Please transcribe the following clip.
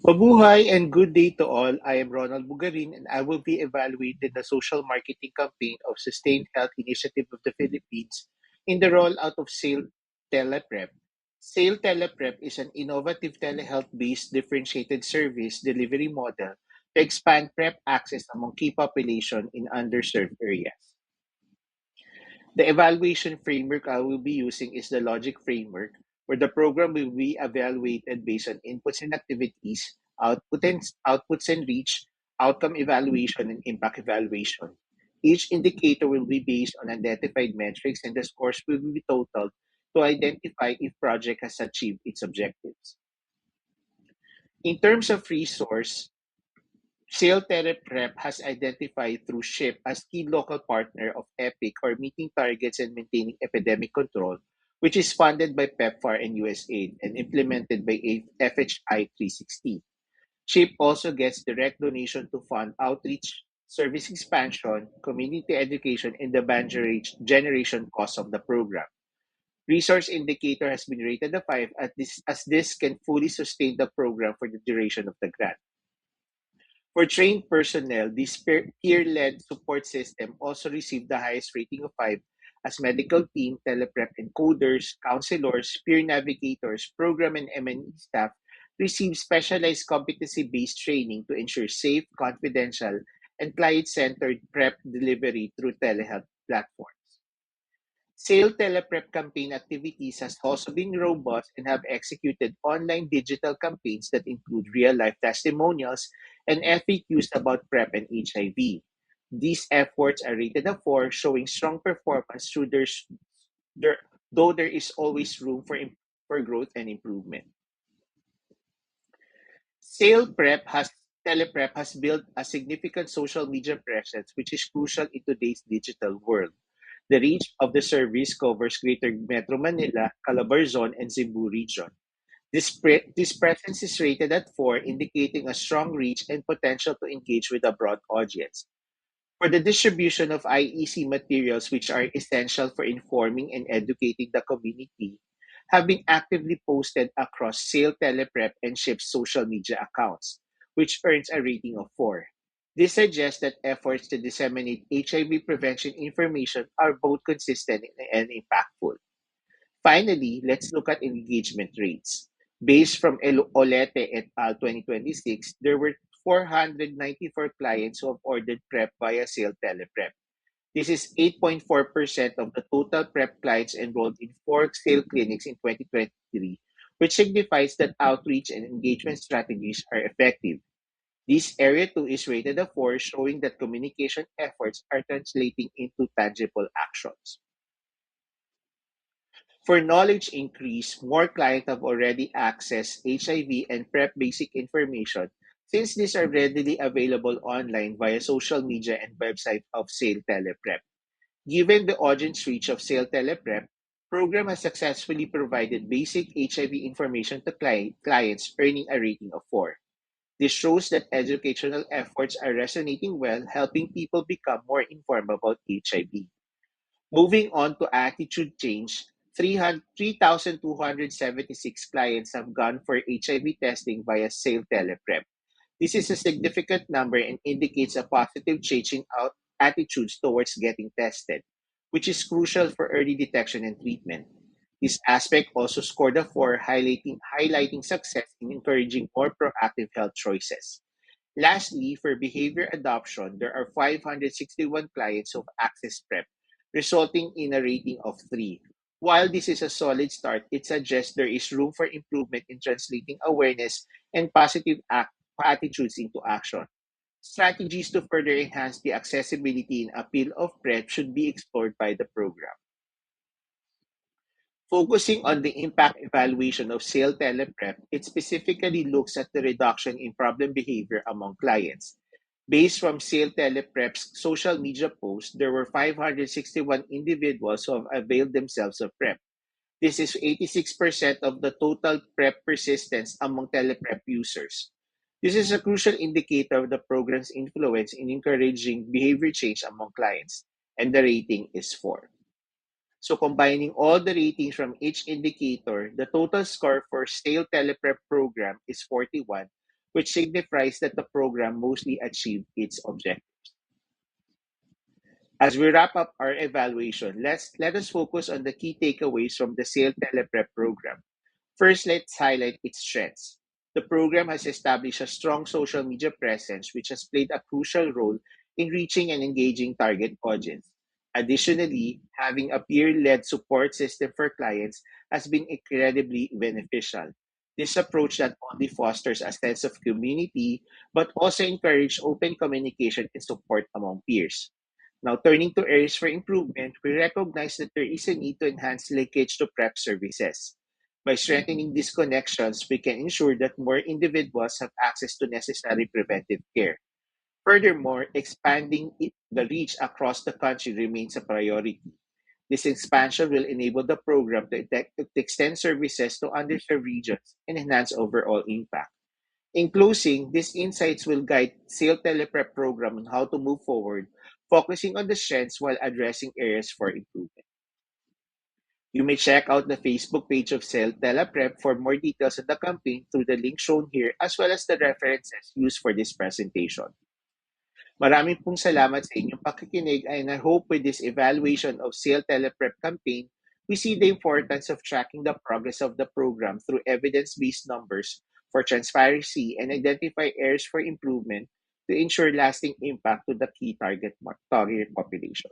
Mabuhay and good day to all. I am Ronald Bugarin and I will be evaluating the social marketing campaign of Sustained Health Initiative of the Philippines in the rollout of SAIL Teleprep. SAIL Teleprep is an innovative telehealth-based differentiated service delivery model to expand PrEP access among key population in underserved areas. The evaluation framework I will be using is the logic framework, where the program will be evaluated based on inputs and activities, outputs and reach, outcome evaluation, and impact evaluation. Each indicator will be based on identified metrics, and the scores will be totaled to identify if project has achieved its objectives. In terms of resource, Sail Teleprep has identified through SHIP as key local partner of EPIC or meeting targets and maintaining epidemic control, which is funded by PEPFAR and USAID and implemented by FHI 360. SHIP also gets direct donation to fund outreach, service expansion, community education, and the demand generation costs of the program. Resource indicator has been rated a 5 as this can fully sustain the program for the duration of the grant. For trained personnel, this peer-led support system also received the highest rating of 5 as medical team, teleprep encoders, counselors, peer navigators, program and M&E staff receive specialized competency-based training to ensure safe, confidential, and client-centered PrEP delivery through telehealth platforms. Sale teleprep campaign activities has also been robust and have executed online digital campaigns that include real-life testimonials and FAQs about PrEP and HIV. These efforts are rated a 4, showing strong performance through though there is always room for growth and improvement. Sale Prep has Teleprep has built a significant social media presence, which is crucial in today's digital world. The reach of the service covers Greater Metro Manila, Calabarzon, and Cebu region. This presence is rated at 4, indicating a strong reach and potential to engage with a broad audience. For the distribution of IEC materials, which are essential for informing and educating the community, have been actively posted across Sale Teleprep and SHIP's social media accounts, which earns a rating of 4. This suggests that efforts to disseminate HIV prevention information are both consistent and impactful. Finally, let's look at engagement rates. Based from Olete et al. 2026, there were 494 clients who have ordered PrEP via Sale Teleprep. This is 8.4% of the total PrEP clients enrolled in 4 sale clinics in 2023, which signifies that outreach and engagement strategies are effective. This Area 2 is rated a 4, showing that communication efforts are translating into tangible actions. For knowledge increase, more clients have already accessed HIV and PrEP basic information since these are readily available online via social media and website of Sale Teleprep. Given the audience reach of Sale Teleprep, program has successfully provided basic HIV information to clients earning a rating of 4. This shows that educational efforts are resonating well, helping people become more informed about HIV. Moving on to attitude change, 3,276 clients have gone for HIV testing via Sale Teleprep. This is a significant number and indicates a positive change in attitudes towards getting tested, which is crucial for early detection and treatment. This aspect also scored a 4, highlighting success in encouraging more proactive health choices. Lastly, for behavior adoption, there are 561 clients who have accessed PrEP, resulting in a rating of 3. While this is a solid start, it suggests there is room for improvement in translating awareness and positive attitudes into action. Strategies to further enhance the accessibility and appeal of PrEP should be explored by the program. Focusing on the impact evaluation of Sale Teleprep, it specifically looks at the reduction in problem behavior among clients. Based from Sale Teleprep's social media posts, there were 561 individuals who have availed themselves of PrEP. This is 86% of the total PrEP persistence among Teleprep users. This is a crucial indicator of the program's influence in encouraging behavior change among clients, and the rating is 4. So combining all the ratings from each indicator, the total score for Sale Teleprep program is 41, which signifies that the program mostly achieved its objective. As we wrap up our evaluation, let us focus on the key takeaways from the SAIL Teleprep program. First, let's highlight its strengths. The program has established a strong social media presence, which has played a crucial role in reaching and engaging target audience. Additionally, having a peer-led support system for clients has been incredibly beneficial. This approach not only fosters a sense of community, but also encourages open communication and support among peers. Now, turning to areas for improvement, we recognize that there is a need to enhance linkage to PrEP services. By strengthening these connections, we can ensure that more individuals have access to necessary preventive care. Furthermore, expanding the reach across the country remains a priority. This expansion will enable the program to extend services to underserved regions and enhance overall impact. In closing, these insights will guide SAIL Teleprep program on how to move forward, focusing on the strengths while addressing areas for improvement. You may check out the Facebook page of SAIL Teleprep for more details on the campaign through the link shown here as well as the references used for this presentation. Maraming pong salamat sa inyong pakikinig and I hope with this evaluation of SAIL Teleprep campaign, we see the importance of tracking the progress of the program through evidence-based numbers for transparency and identify areas for improvement to ensure lasting impact to the key target population.